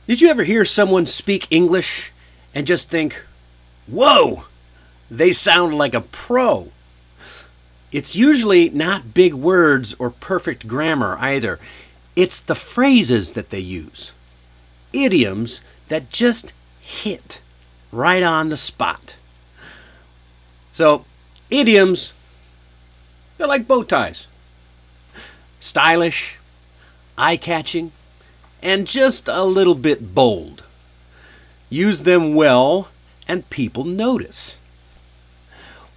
Did you ever hear someone speak English and just think, whoa, they sound like a pro? It's usually not big words or perfect grammar either. It's the phrases that they use, idioms that just hit right on the spot. So, idioms, they're like bow ties. Stylish, eye-catching, and just a little bit bold. Use them well and people notice.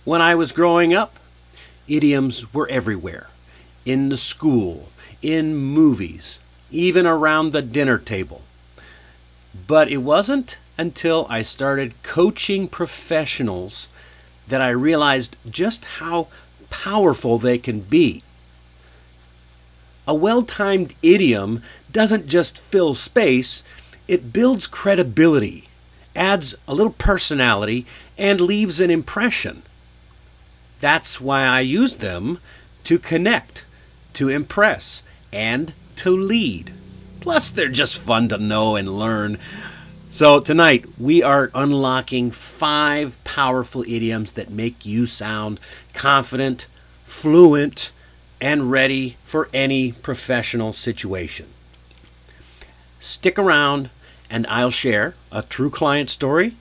When I was growing up, idioms were everywhere. In the school, in movies, even around the dinner table. But it wasn't until I started coaching professionals that I realized just how powerful they can be. A well-timed idiom doesn't just fill space, it builds credibility, adds a little personality, and leaves an impression. That's why I use them to connect, to impress, and to lead. Plus, they're just fun to know and learn. So tonight, we are unlocking 5 powerful idioms that make you sound confident, fluent, and ready for any professional situation. Stick around and I'll share a true client story.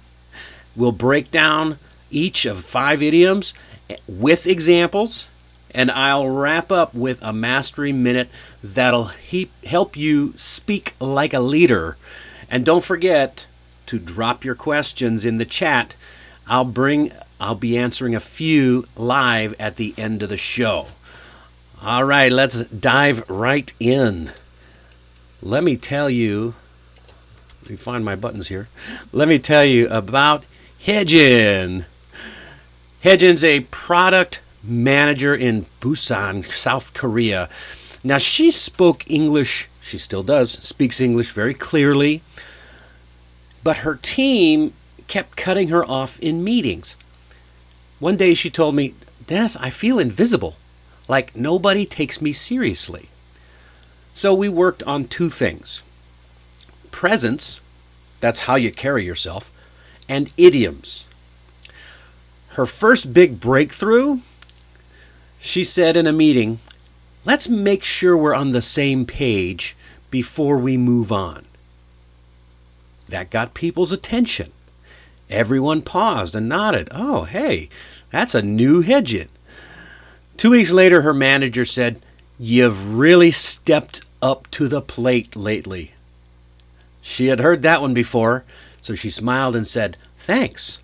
We'll break down each of 5 idioms with examples, and I'll wrap up with a mastery minute that'll help you speak like a leader. And don't forget to drop your questions in the chat. I'll be answering a few live at the end of the show. All right, let's dive right in. Let me tell you, let me find my buttons here. Let me tell you about Haejin. Haejin's a product manager in Busan, South Korea. Now, she spoke English, she still does, speaks English very clearly, but her team kept cutting her off in meetings. One day she told me, "Dennis, I feel invisible. Like nobody takes me seriously." So we worked on 2 things. Presence, that's how you carry yourself, and idioms. Her first big breakthrough, she said in a meeting, "Let's make sure we're on the same page before we move on." That got people's attention. Everyone paused and nodded. Oh, hey, that's a new Haejin. 2 weeks later, her manager said, "You've really stepped up to the plate lately." She had heard that one before, so she smiled and said, "Thanks.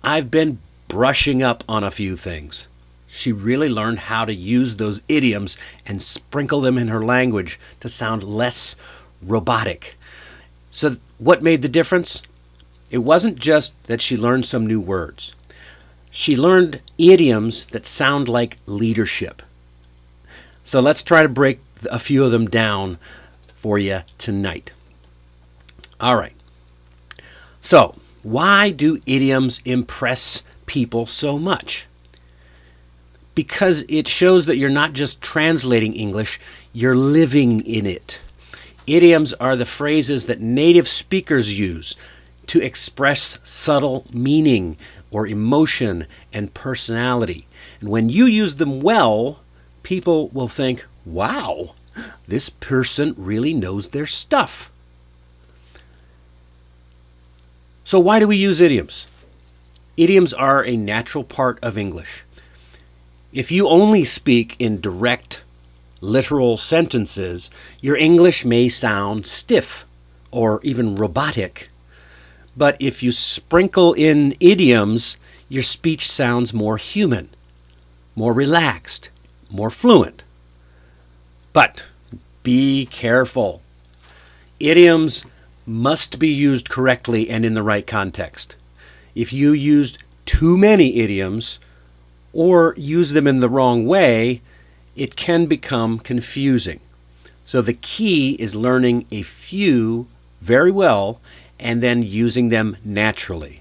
I've been brushing up on a few things." She really learned how to use those idioms and sprinkle them in her language to sound less robotic. So what made the difference? It wasn't just that she learned some new words. She learned idioms that sound like leadership. So let's try to break a few of them down for you tonight. All right. So, why do idioms impress people so much? Because it shows that you're not just translating English, you're living in it. Idioms are the phrases that native speakers use to express subtle meaning or emotion and personality. And when you use them well, people will think, wow, this person really knows their stuff. So why do we use idioms? Idioms are a natural part of English. If you only speak in direct, literal sentences, your English may sound stiff or even robotic. But if you sprinkle in idioms, your speech sounds more human, more relaxed, more fluent. But be careful. Idioms must be used correctly and in the right context. If you used too many idioms or use them in the wrong way, it can become confusing. So the key is learning a few very well and then using them naturally.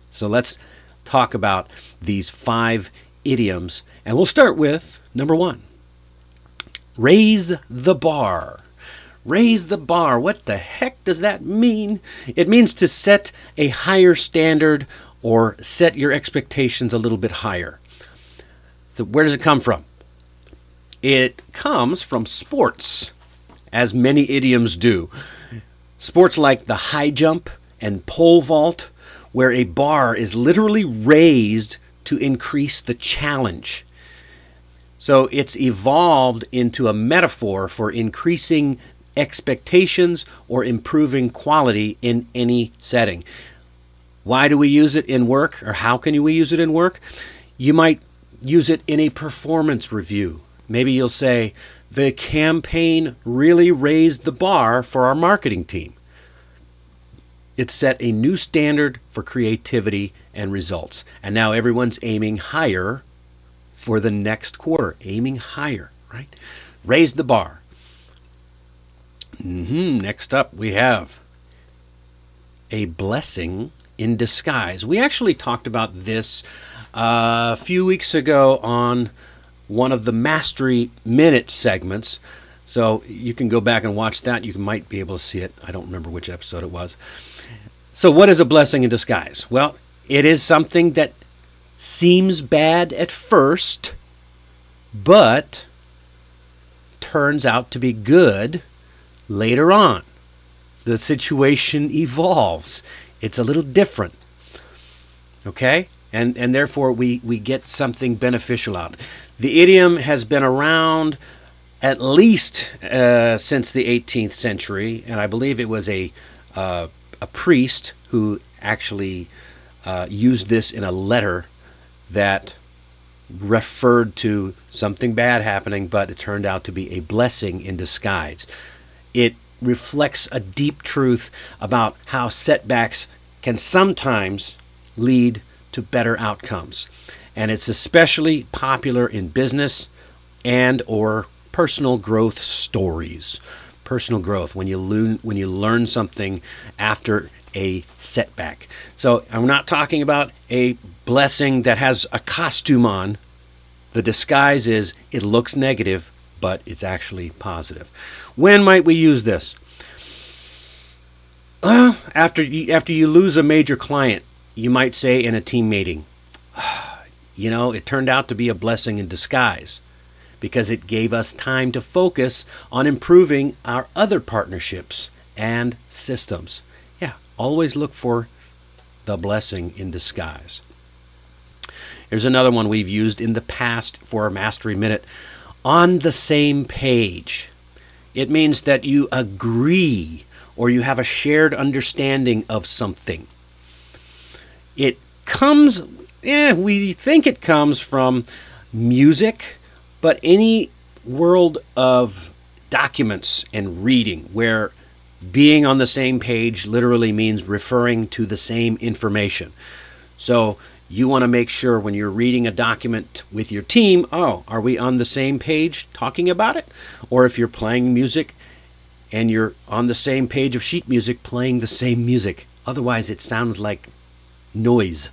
So let's talk about these 5 idioms, and we'll start with number 1. Raise the bar. Raise the bar. What the heck does that mean? It means to set a higher standard or set your expectations a little bit higher. So where does it come from? It comes from sports, as many idioms do. Sports like the high jump and pole vault, where a bar is literally raised to increase the challenge. So it's evolved into a metaphor for increasing expectations or improving quality in any setting. Why do we use it in work, or how can we use it in work? You might use it in a performance review. Maybe you'll say, the campaign really raised the bar for our marketing team. It set a new standard for creativity and results. And now everyone's aiming higher for the next quarter. Aiming higher, right? Raise the bar. Next up, we have a blessing in disguise. We actually talked about this a few weeks ago on one of the Mastery Minute segments. So you can go back and watch that. You might be able to see it. I don't remember which episode it was. So what is a blessing in disguise? Well, it is something that seems bad at first, but turns out to be good later on. The situation evolves. It's a little different. Okay? And therefore we get something beneficial out. The idiom has been around at least since the 18th century, and I believe it was a priest who actually used this in a letter that referred to something bad happening, but it turned out to be a blessing in disguise. It reflects a deep truth about how setbacks can sometimes lead to better outcomes. And it's especially popular in business and or personal growth stories. Personal growth, when you learn something after a setback. So I'm not talking about a blessing that has a costume on. The disguise is it looks negative, but it's actually positive. When might we use this? After you lose a major client, you might say in a team meeting, it turned out to be a blessing in disguise because it gave us time to focus on improving our other partnerships and systems. Yeah, always look for the blessing in disguise. Here's another one we've used in the past for a Mastery Minute. On the same page. It means that you agree or you have a shared understanding of something. It comes, we think it comes from music, but any world of documents and reading where being on the same page literally means referring to the same information. So you want to make sure when you're reading a document with your team, are we on the same page talking about it? Or if you're playing music and you're on the same page of sheet music playing the same music. Otherwise it sounds like noise.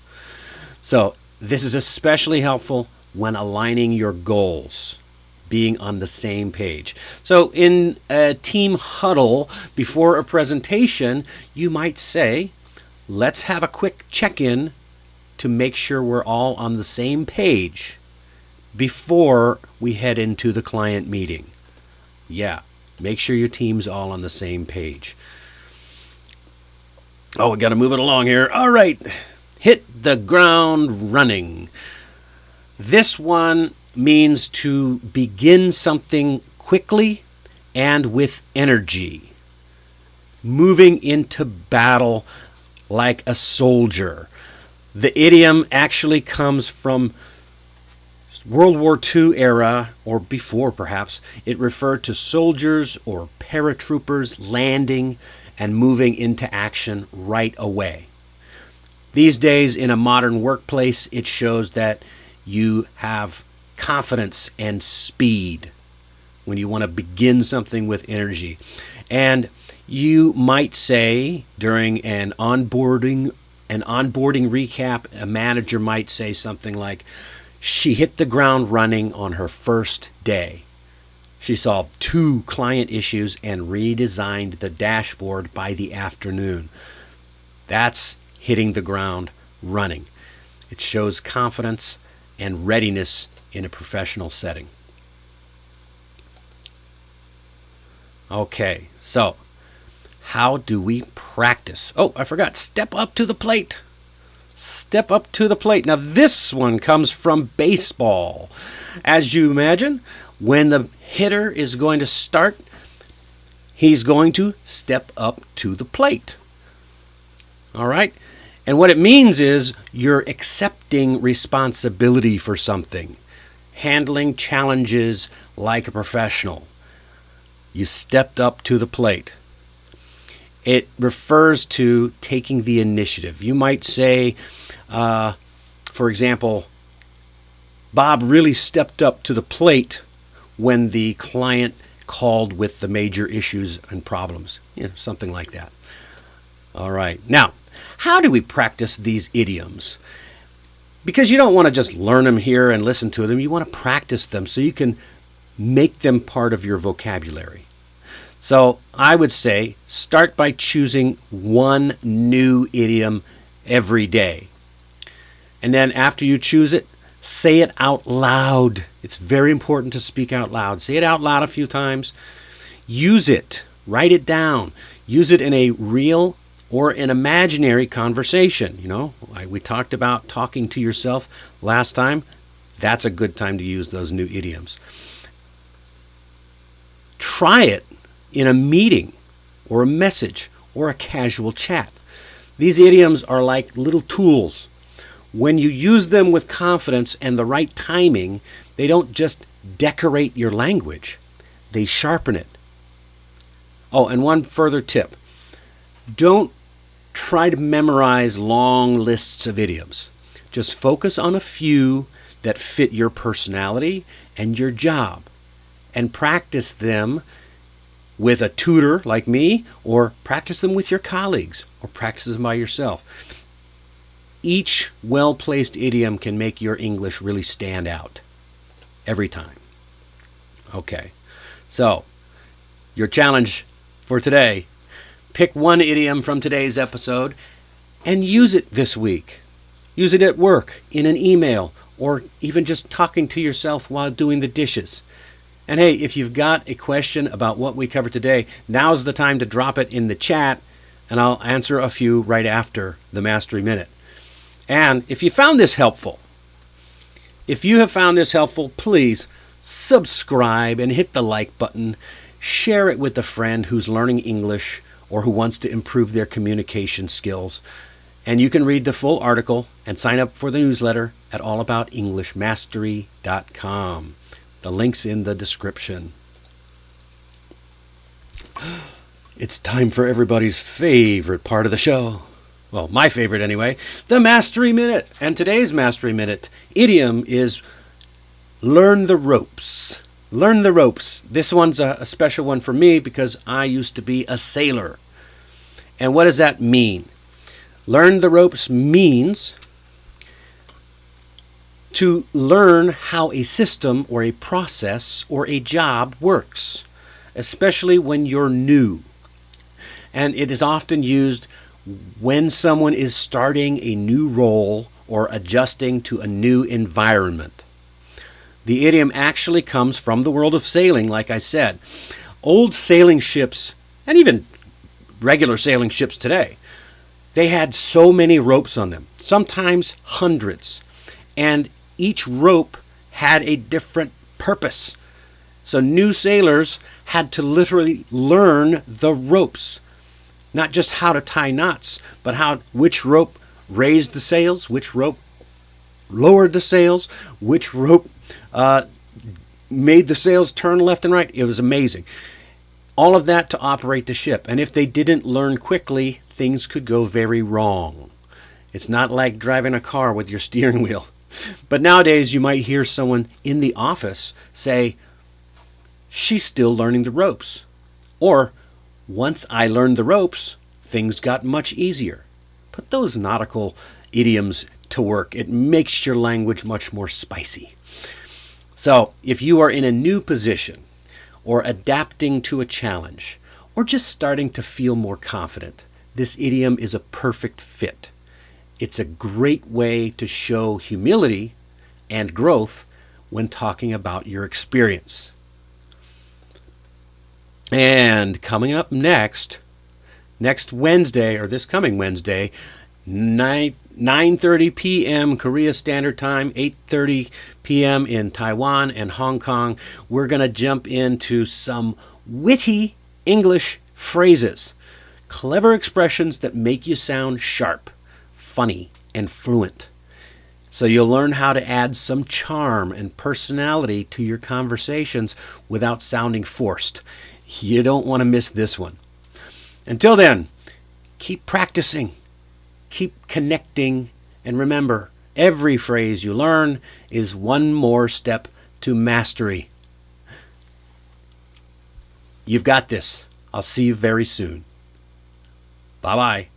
So this is especially helpful when aligning your goals, being on the same page. So in a team huddle before a presentation, you might say, let's have a quick check-in to make sure we're all on the same page before we head into the client meeting. Yeah, make sure your team's all on the same page. We got to move it along here. All right, hit the ground running. This one means to begin something quickly and with energy. Moving into battle like a soldier. The idiom actually comes from World War II era, or before perhaps. It referred to soldiers or paratroopers landing and moving into action right away. These days in a modern workplace, it shows that you have confidence and speed when you want to begin something with energy. And you might say during an onboarding recap, a manager might say something like, she hit the ground running on her first day. She solved 2 client issues and redesigned the dashboard by the afternoon. That's hitting the ground running. It shows confidence and readiness in a professional setting. Okay, so how do we practice? Oh, I forgot. Step up to the plate. Step up to the plate. Now this one comes from baseball. As you imagine, when the hitter is going to start, he's going to step up to the plate. All right? And what it means is you're accepting responsibility for something, handling challenges like a professional. You stepped up to the plate. It refers to taking the initiative. You might say, for example, Bob really stepped up to the plate when the client called with the major issues and problems. Something like that. All right. Now, how do we practice these idioms? Because you don't want to just learn them here and listen to them. You want to practice them so you can make them part of your vocabulary. So I would say start by choosing one new idiom every day. And then after you choose it, say it out loud. It's very important to speak out loud. Say it out loud a few times. Use it. Write it down. Use it in a real or an imaginary conversation. We talked about talking to yourself last time. That's a good time to use those new idioms. Try it in a meeting or a message or a casual chat. These idioms are like little tools. When you use them with confidence and the right timing, they don't just decorate your language, they sharpen it. Oh, and one further tip. Don't try to memorize long lists of idioms. Just focus on a few that fit your personality and your job, and practice them with a tutor like me, or practice them with your colleagues, or practice them by yourself. Each well-placed idiom can make your English really stand out every time. Okay, so your challenge for today, pick one idiom from today's episode and use it this week. Use it at work, in an email, or even just talking to yourself while doing the dishes. And hey, if you've got a question about what we covered today, now's the time to drop it in the chat, and I'll answer a few right after the Mastery Minute. And if you found this helpful, please subscribe and hit the like button. Share it with a friend who's learning English or who wants to improve their communication skills. And you can read the full article and sign up for the newsletter at allaboutenglishmastery.com. The link's in the description. It's time for everybody's favorite part of the show. Well, my favorite anyway, the Mastery Minute. And today's Mastery Minute idiom is learn the ropes. Learn the ropes. This one's a special one for me because I used to be a sailor. And what does that mean? Learn the ropes means to learn how a system or a process or a job works, especially when you're new. And it is often used when someone is starting a new role or adjusting to a new environment. The idiom actually comes from the world of sailing, like I said. Old sailing ships, and even regular sailing ships today, they had so many ropes on them, sometimes hundreds. And each rope had a different purpose. So new sailors had to literally learn the ropes. Not just how to tie knots, but which rope raised the sails, which rope lowered the sails, which rope made the sails turn left and right. It was amazing. All of that to operate the ship. And if they didn't learn quickly, things could go very wrong. It's not like driving a car with your steering wheel. But nowadays you might hear someone in the office say, "She's still learning the ropes." Or, "Once I learned the ropes, things got much easier." Put those nautical idioms to work. It makes your language much more spicy. So, if you are in a new position, or adapting to a challenge, or just starting to feel more confident, this idiom is a perfect fit. It's a great way to show humility and growth when talking about your experience. And coming up next Wednesday, or this coming Wednesday, 9:30 p.m. Korea Standard Time, 8:30 p.m. in Taiwan and Hong Kong, we're going to jump into some witty English phrases, clever expressions that make you sound sharp, funny, and fluent. So you'll learn how to add some charm and personality to your conversations without sounding forced. You don't want to miss this one. Until then, keep practicing, keep connecting, and remember, every phrase you learn is one more step to mastery. You've got this. I'll see you very soon. Bye-bye.